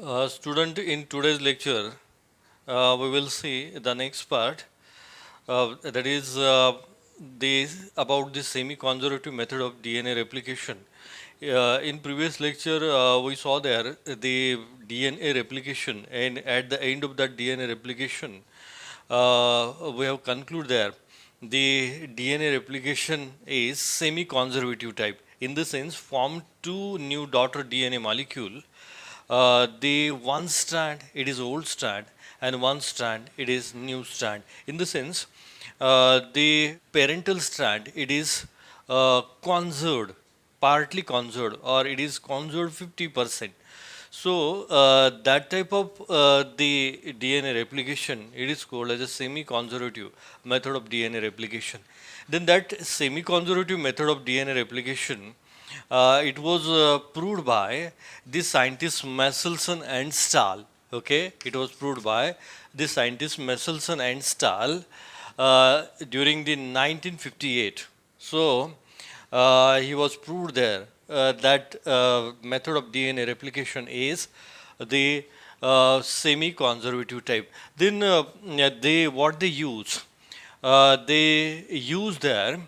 Student, in today's lecture, we will see the next part. That is the about the semi-conservative method of DNA replication. In previous lecture, we saw there the DNA replication, and at the end of that DNA replication, we have concluded there the DNA replication is semi-conservative type. In the sense, form two new daughter DNA molecule. The one strand it is old strand, and one strand it is new strand. In the sense, the parental strand it is conserved, partly conserved, or it is conserved 50%. So that type of the DNA replication it is called as a semi-conservative method of DNA replication. Then that semi-conservative method of DNA replication it was proved by the scientists Messelson and Stahl. Okay, it was proved by the scientists Messelson and Stahl during the 1958. So he was proved there that method of DNA replication is the semi-conservative type. Then they what they use there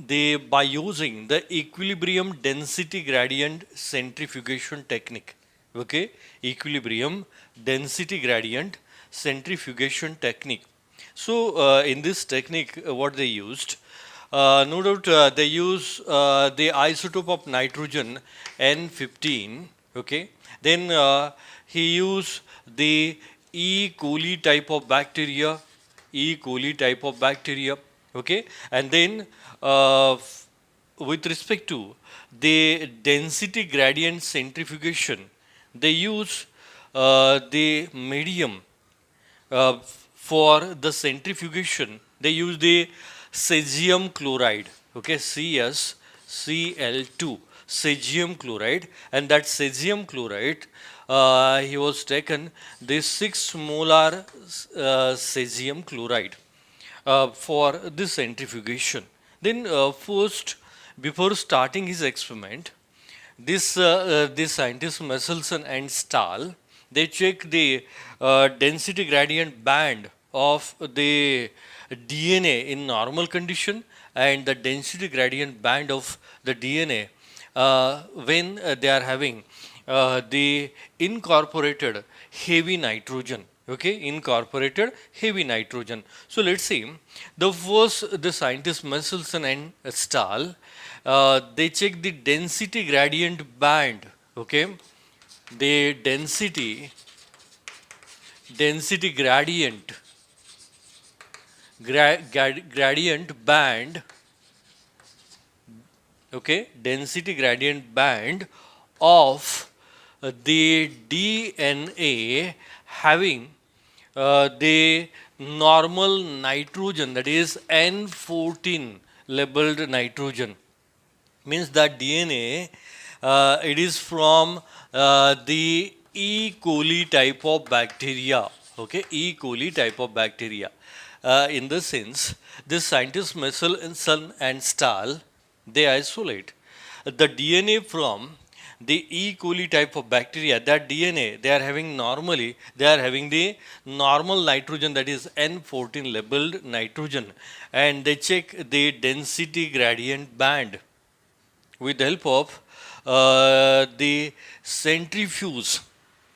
they by using the equilibrium density gradient centrifugation technique. Okay, equilibrium density gradient centrifugation technique. So in this technique, what they used, no doubt they use the isotope of nitrogen N15. Okay, then he used the E. coli type of bacteria, E. coli type of bacteria. Okay, and then with respect to the density gradient centrifugation, they use the medium for the centrifugation. They use the cesium chloride, okay, CsCl2, cesium chloride, and that cesium chloride he was taken the 6 molar cesium chloride for this centrifugation. Then first, before starting his experiment, this scientists Messelson and Stahl, they check the density gradient band of the DNA in normal condition and the density gradient band of the DNA when they are having the incorporated heavy nitrogen. Okay, incorporated heavy nitrogen. So let's see. The scientists Messelson and Stahl, they check the density gradient band. Okay, the density gradient band. Okay, density gradient band of the DNA having the normal nitrogen, that is N14 labeled nitrogen. Means that DNA it is from the E. coli type of bacteria. Okay, E. coli type of bacteria. In this sense, this scientists Messelson and Stahl, they isolate the DNA from the E. coli type of bacteria. That DNA they are having normally, they are having the normal nitrogen, that is N14 labeled nitrogen, and they check the density gradient band with the help of the centrifuge.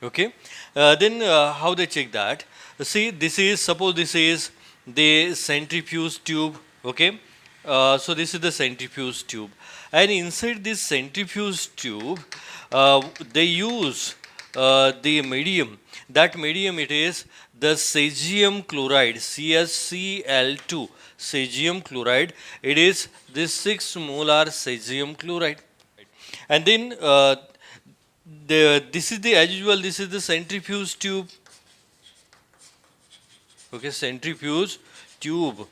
Okay, then how they check that? See, this is, suppose this is the centrifuge tube. Okay, so this is the centrifuge tube, and inside this centrifuge tube they use the medium. That medium it is the cesium chloride, CsCl2, cesium chloride. It is this 6 molar cesium chloride, and then this is the, as usual, this is the centrifuge tube. Okay, centrifuge tube.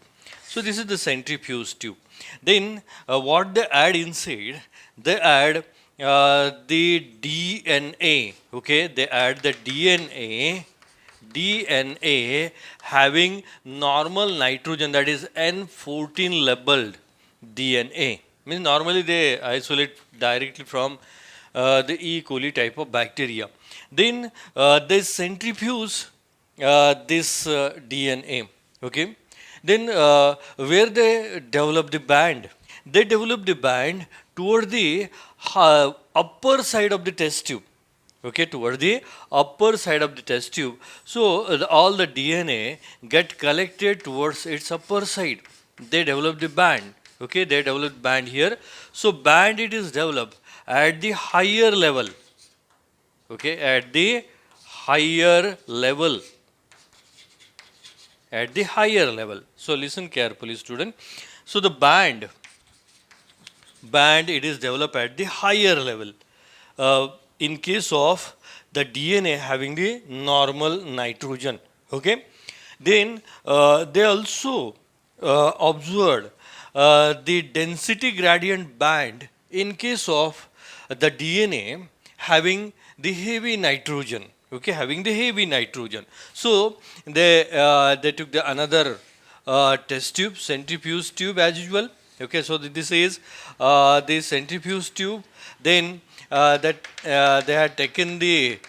So this is the centrifuge tube. Then what they add inside? They add the DNA. Okay, they add the DNA having normal nitrogen, that is N14 labeled DNA. Means normally they isolate directly from the E. coli type of bacteria. Then they centrifuge this DNA. Okay. Then where they develop the band? They develop the band toward the upper side of the test tube. Okay, toward the upper side of the test tube. So all the DNA get collected towards its upper side. They develop the band. Okay, they develop band here. So band it is developed at the higher level. Okay, at the higher level. At the higher level. So listen carefully, student. So the band it is developed at the higher level. In case of the DNA having the normal nitrogen. Okay. Then they also observed the density gradient band in case of the DNA having the heavy nitrogen. Okay, having the heavy nitrogen. So they took the another test tube, centrifuge tube as usual. Okay, so this is the centrifuge tube. Then they had taken the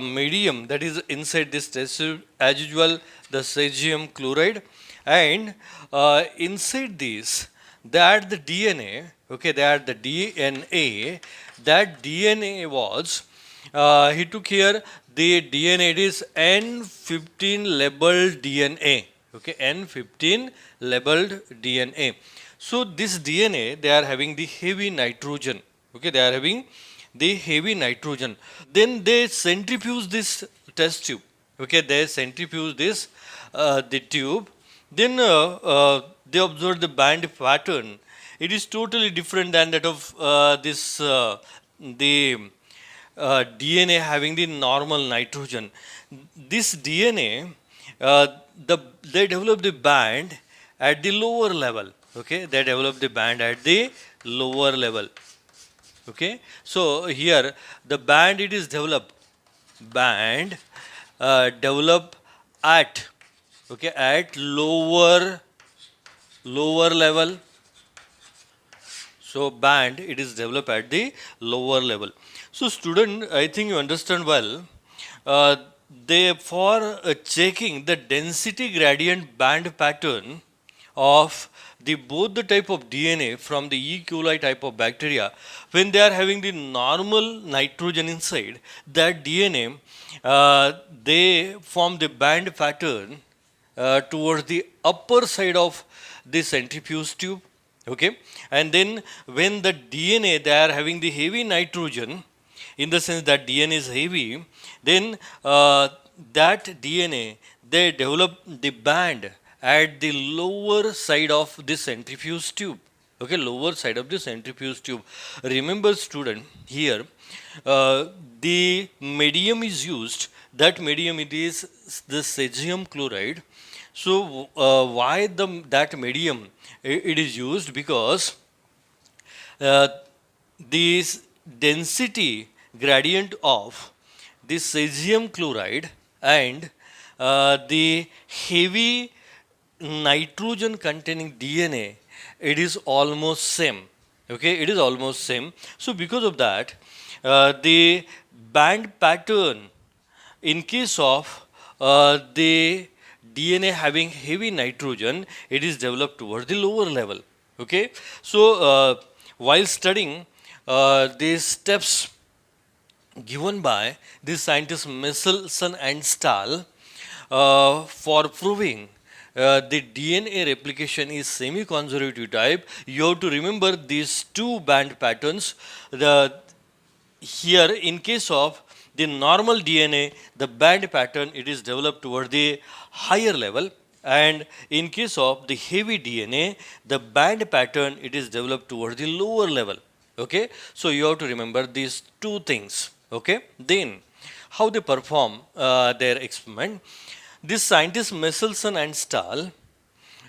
medium that is inside this test tube as usual, the cesium chloride, and inside this that the DNA. Okay, that the DNA. That DNA was he took here the DNA. It is N15 labeled DNA. Okay, N15 labeled DNA. So this DNA they are having the heavy nitrogen. Okay, they are having the heavy nitrogen. Then they centrifuge this test tube. Okay, they centrifuge this the tube. Then they observe the band pattern. It is totally different than that of the DNA having the normal nitrogen. This DNA, they develop the band at the lower level. Okay, they develop the band at the lower level. Okay, so here the band it is developed. Band develop at at lower level. So band it is developed at the lower level. So student, I think you understand well. They for checking the density gradient band pattern of the both the type of DNA from the E. coli type of bacteria, when they are having the normal nitrogen inside, that DNA they form the band pattern towards the upper side of the centrifuge tube. Okay, and then when the DNA they are having the heavy nitrogen, in the sense that DNA is heavy, then that DNA they develop the band at the lower side of the centrifuge tube. Okay, lower side of the centrifuge tube. Remember, student, here the medium is used. That medium it is the cesium chloride. So why that medium it is used? Because this density gradient of the cesium chloride and the heavy nitrogen containing DNA, it is almost same. Okay, it is almost same. So because of that, the band pattern in case of the DNA having heavy nitrogen, it is developed towards the lower level. Okay, so while studying these steps given by the scientists Michelson and Stahl for proving the DNA replication is semi-conservative type, you have to remember these two band patterns. Here, in case of the normal DNA, the band pattern it is developed toward the higher level, and in case of the heavy DNA, the band pattern it is developed toward the lower level. Okay, so you have to remember these two things. Okay, then how they perform their experiment. This scientists Michelson and Stahl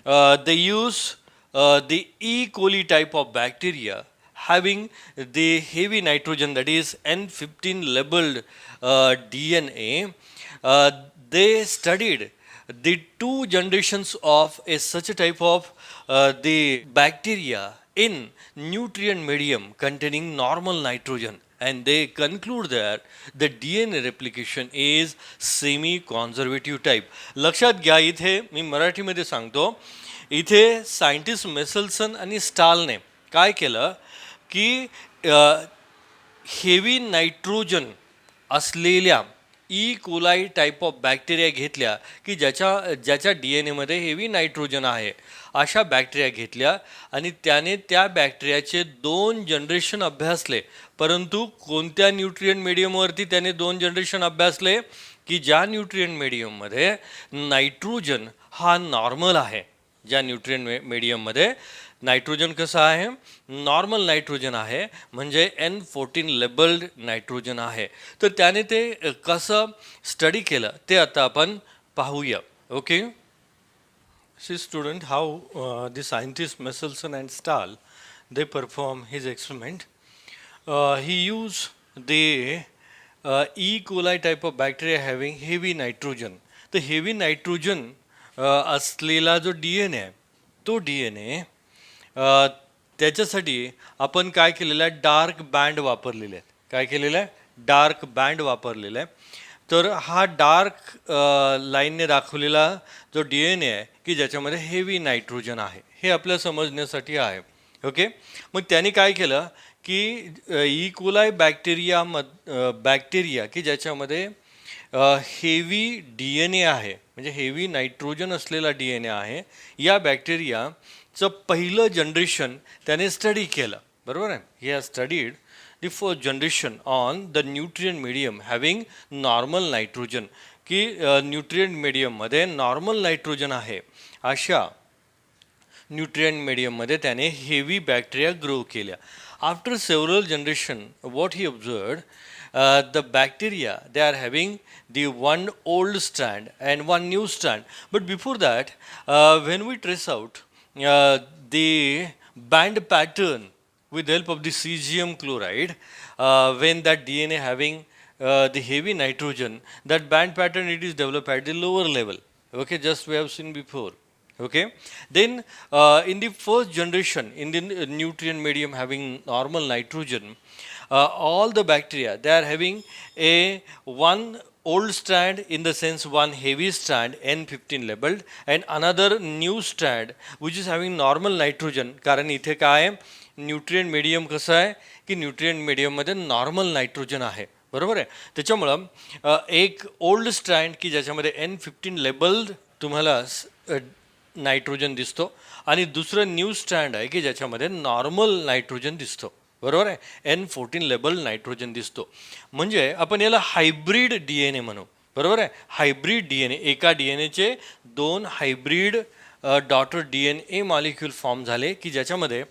they use the E. coli type of bacteria having the heavy nitrogen, that is N15 labeled DNA. They studied the two generations of such a type of the bacteria in nutrient medium containing normal nitrogen. and they conclude that the DNA replication is semi-conservative type. लक्षात घ्या, इथे मी मराठीमध्ये सांगतो, इथे scientist मेसल्सन आणि स्टालने काय केलं की हेवी नायट्रोजन असलेल्या कोलाई टाईप ऑफ बॅक्टेरिया घेतल्या की ज्याच्या डी एन एमध्ये हेवी नायट्रोजन आहे, अशा बॅक्टेरिया घेतल्या आणि त्याने त्या बॅक्टेरियाचे 2 जनरेशन अभ्यासले. परंतु कोणत्या न्यूट्रिएंट मीडियमवरती त्याने 2 जनरेशन अभ्यासले की ज्या न्यूट्रिएंट मीडियममध्ये नायट्रोजन हा नॉर्मल आहे. ज्या न्यूट्रिएंट मीडियममध्ये नायट्रोजन कसं आहे, नॉर्मल नायट्रोजन आहे, म्हणजे N14 लेबल्ड नायट्रोजन आहे. तर त्याने ते कसं स्टडी केलं ते आता आपण पाहूया. Okay, see student, how the scientist Meselson and Stahl they perform his experiment. He use the coli type of bacteria having heavy nitrogen. तर हेवी नायट्रोजन असलेला जो डी एन आहे, तो डी एन ए त्याच्यासाठी आपण काय केलेलं आहे, डार्क बँड वापरलेले आहेत. काय केलेलं आहे, डार्क बँड वापरलेला आहे. तर हा डार्क लाईनने दाखवलेला जो डी एन ए आहे की ज्याच्यामध्ये हेवी नायट्रोजन आहे, हे आपल्या समजण्यासाठी आहे. ओके, मग त्यांनी काय केलं की कोलाई बॅक्टेरिया की ज्याच्यामध्ये हेवी डी एन ए आहे, म्हणजे हेवी नायट्रोजन असलेला डी एन ए आहे, या बॅक्टेरियाचं पहिलं जनरेशन त्याने स्टडी केलं. बरोबर आहे. He has studied the first generation on the nutrient medium having normal nitrogen, की न्यूट्रिएंट मीडियममध्ये नॉर्मल नायट्रोजन आहे अशा न्यूट्रिएंट मीडियममध्ये त्याने हेवी बॅक्टेरिया ग्रो केल्या. After several generation what he observed, the bacteria, they are having the one old strand and one new strand. But before that, when we trace out the band pattern with the help of the cesium chloride, when that DNA having the heavy nitrogen, that band pattern it is developed at the lower level. Okay, just we have seen before. Okay, then in the first generation in the nutrient medium having normal nitrogen, all the bacteria, they are having a one old strand, in the sense one heavy strand N15 labeled, and another new strand which is having normal nitrogen. कारण इथे काय nutrient medium कसं आहे की nutrient मीडियममध्ये normal nitrogen आहे. बरोबर आहे. त्याच्यामुळं एक ओल्ड स्ट्रँड की ज्याच्यामध्ये N15 लेबल्ड तुम्हाला नायट्रोजन दिसतो आणि दुसरं न्यू स्ट्रँड आहे की ज्याच्यामध्ये नॉर्मल नायट्रोजन दिसतो. बरोबर आहे. N14 लेबल नायट्रोजन दिसतो. म्हणजे आपण याला हायब्रिड डी एन ए म्हणू. बरोबर आहे. हायब्रिड डी एन ए, एका डी एन एचे 2 hybrid daughter D N A molecule form झाले की ज्याच्यामध्ये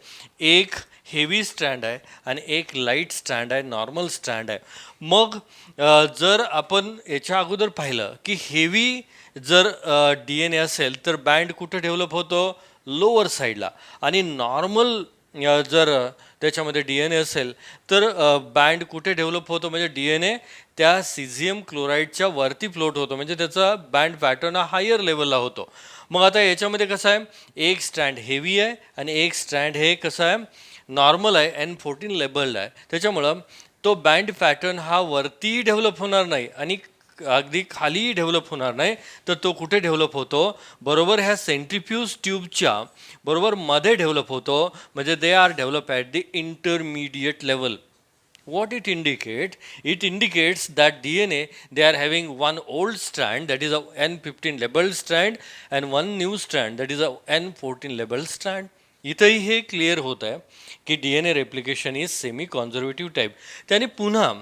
एक हेवी स्ट्रँड आहे आणि एक लाईट स्ट्रँड आहे, नॉर्मल स्ट्रँड आहे. मग जर आपण याच्या अगोदर पाहिलं की हेवी जर डी एन ए असेल तर बँड कुठे डेव्हलप होतो, लोअर साईडला, आणि नॉर्मल जर त्याच्यामध्ये डी एन ए असेल तर बँड कुठे डेव्हलप होतो, म्हणजे डी एन ए त्या सिझियम क्लोराईडच्या वरती फ्लोट होतो, म्हणजे त्याचा बँड पॅटर्न हा हायर लेवलला होतो. मग आता याच्यामध्ये कसं आहे, एक स्ट्रँड हेवी आहे आणि एक स्ट्रँड हे कसं आहे, नॉर्मल आहे, N14 लेबल्ड आहे. त्याच्यामुळं तो बँड पॅटर्न हा वरती डेव्हलप होणार नाही आणि अगदी खाली डेव्हलप होणार नाही. तर तो कुठे डेव्हलप होतो, बरोबर ह्या सेंट्रिफ्यूज ट्यूबच्या बरोबर मध्ये डेव्हलप होतो, म्हणजे they are develop at the intermediate level. What it indicate? It indicates that DNA, they are having one old strand that is a N15 labeled strand and one new strand that is a N14 labeled strand. इथंही हे clear होत आहे की DNA replication is semi conservative type. त्याने पुन्हा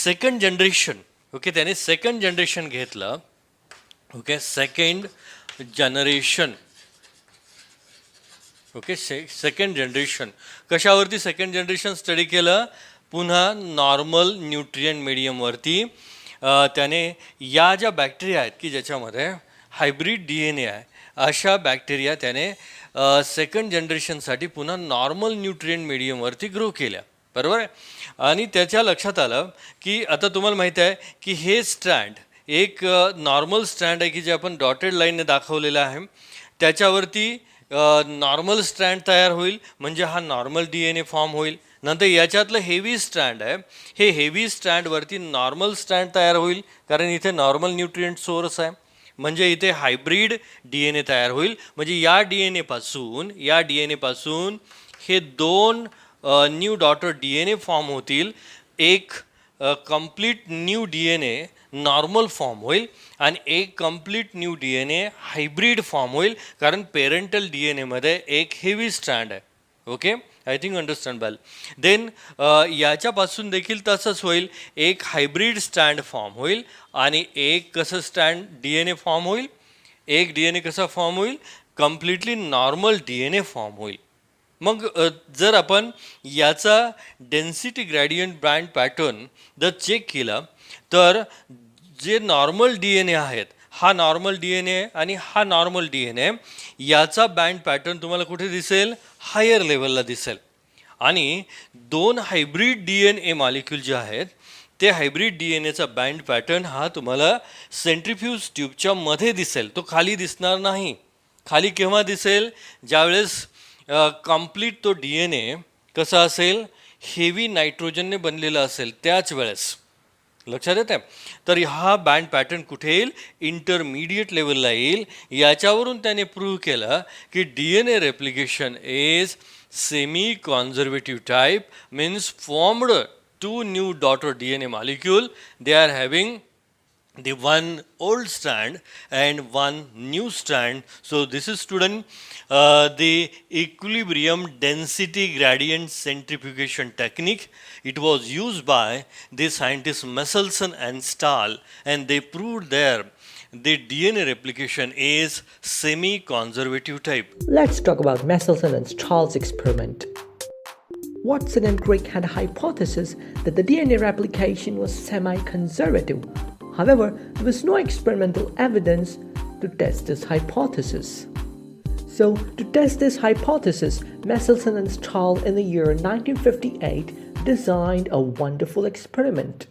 second generation, okay, त्याने second generation घेतलं. Okay, second generation, okay, second generation कशावरती second generation study केलं, पुन्हा नॉर्मल न्यूट्रिएंट मीडियमवरती. त्याने या ज्या बॅक्टेरिया आहेत की ज्याच्यामध्ये हायब्रिड डी एन ए आहे, अशा बॅक्टेरिया त्याने सेकंड जनरेशनसाठी पुन्हा नॉर्मल न्यूट्रिएंट मीडियमवरती ग्रो केल्या. बरोबर आहे. आणि त्याच्या लक्षात आलं की आता तुम्हाला माहिती आहे की हे स्ट्रँड एक नॉर्मल स्ट्रँड आहे की जे आपण डॉटेड लाईनने दाखवलेलं आहे, त्याच्यावरती नॉर्मल स्ट्रँड तयार होईल, म्हणजे हा normal D N A form होईल. नंतर याच्यातलं हेवी स्ट्रँड आहे, हे हेवी स्ट्रँडवरती नॉर्मल स्ट्रँड तयार होईल, कारण इथे नॉर्मल न्यूट्रिएंट सोर्स आहे. म्हणजे इथे हायब्रिड डी एन ए तयार होईल. म्हणजे या डी एन एपासून हे दोन new daughter D N A form होतील. एक complete new D N A normal form होईल आणि एक complete new D N A hybrid form होईल, कारण पेरेंटल डी एन एमध्ये एक हेवी स्ट्रँड आहे. Okay, I think understand well. Then याच्यापासून देखील तसंच होईल, एक हायब्रिड स्ट्रँड फॉर्म होईल आणि एक कसं strand D N A form होईल, एक डी एन ए कसा फॉर्म होईल, completely normal D N A form होईल. मग जर आपण याचा डेन्सिटी ग्रॅडियंट बँड पॅटर्न जर चेक केला, तर जे नॉर्मल डी एन ए आहेत, हा नॉर्मल डी एन ए आणि हा नॉर्मल डी एन ए, याचा बँड पॅटर्न तुम्हाला कुठे दिसेल, हायर लेवलला दिसेल. आणि दोन hybrid D N A molecule जे आहेत, ते हायब्रिड डी एन एचा बँड पॅटर्न हा तुम्हाला सेंट्रिफ्यूज ट्यूबच्या मध्ये दिसेल, तो खाली दिसणार नाही. खाली केव्हा दिसेल, ज्यावेळेस कम्प्लीट तो डी एन ए कसा असेल, हेवी नायट्रोजनने बनलेला असेल, त्याच वेळेस. लक्षात येते. तर हा बँड पॅटर्न कुठे येईल, इंटरमिडिएट लेवलला येईल. याच्यावरून त्याने प्रूव्ह केलं की D N A replication is semi conservative type, means formed two new daughter DNA molecule. They are having the one old strand and one new strand. So this is, student, the equilibrium density gradient centrifugation technique. It was used by the scientists Messelson and Stahl, and they proved there the DNA replication is semi-conservative type. Let's talk about Messelson and Stahl's experiment. Watson and Crick had a hypothesis that the DNA replication was semi-conservative. However, there was no experimental evidence to test this hypothesis. So, to test this hypothesis, Messelson and Stahl in the year 1958 designed a wonderful experiment.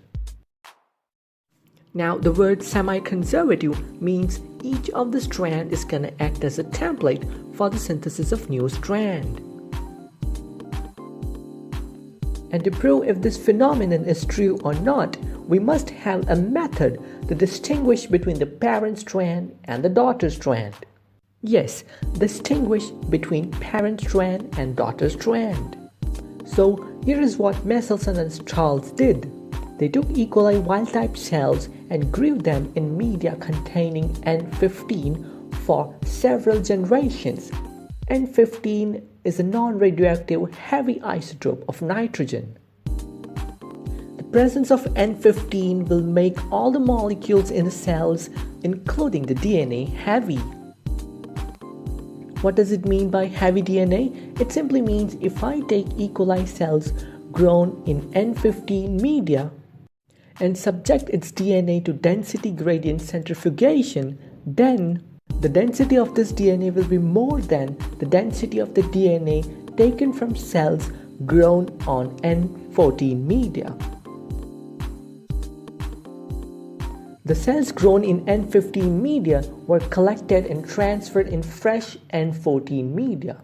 Now, the word semi-conservative means each of the strand is going to act as a template for the synthesis of new strand. And to prove if this phenomenon is true or not, we must have a method to distinguish between the parent strand and the daughter strand. Yes, distinguish between parent strand and daughter strand. So here is what Messelson and Stahl did. They took E. coli wild-type cells and grew them in media containing N15 for several generations. N15 is a non-radioactive heavy isotope of nitrogen. The presence of N15 will make all the molecules in the cells, including the DNA, heavy. What does it mean by heavy DNA? It simply means if I take E. coli cells grown in N15 media and subject its DNA to density gradient centrifugation, then the density of this DNA will be more than the density of the DNA taken from cells grown on N14 media. The cells grown in N15 media were collected and transferred in fresh N14 media.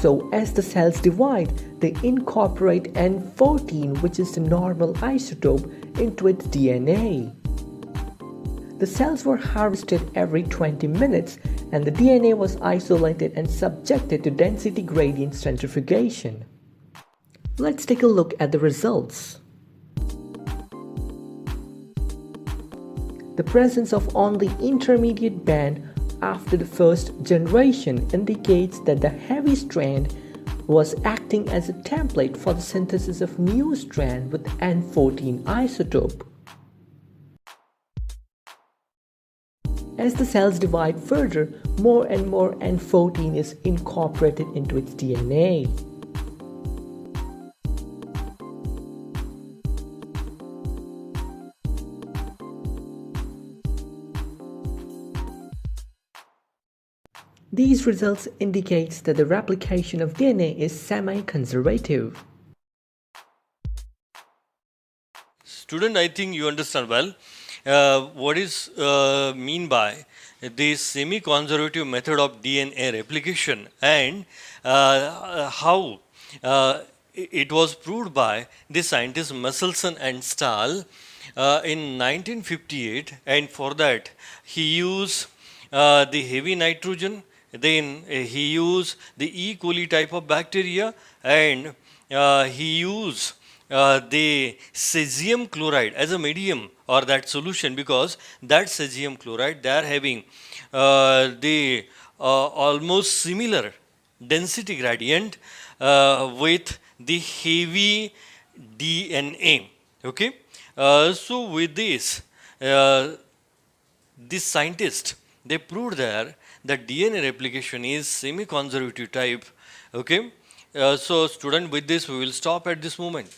So as the cells divide, they incorporate N14, which is the normal isotope, into its DNA. The cells were harvested every 20 minutes and the DNA was isolated and subjected to density gradient centrifugation. Let's take a look at the results. The presence of only intermediate band after the first generation indicates that the heavy strand was acting as a template for the synthesis of new strand with N14 isotope. As the cells divide further, more and more N14 is incorporated into its DNA. These results indicates that the replication of DNA is semi-conservative. Student, I think you understand well. What is mean by the semi-conservative method of DNA replication, and how it was proved by the scientists Michelson and Stahl in 1958, and for that he used the heavy nitrogen, then he used the E. coli type of bacteria, and he used the cesium chloride as a medium or that solution, because that cesium chloride they are having the almost similar density gradient with the heavy DNA. Okay, so with this, these scientists they proved there that DNA replication is semi-conservative type. Okay, so student, with this we will stop at this moment.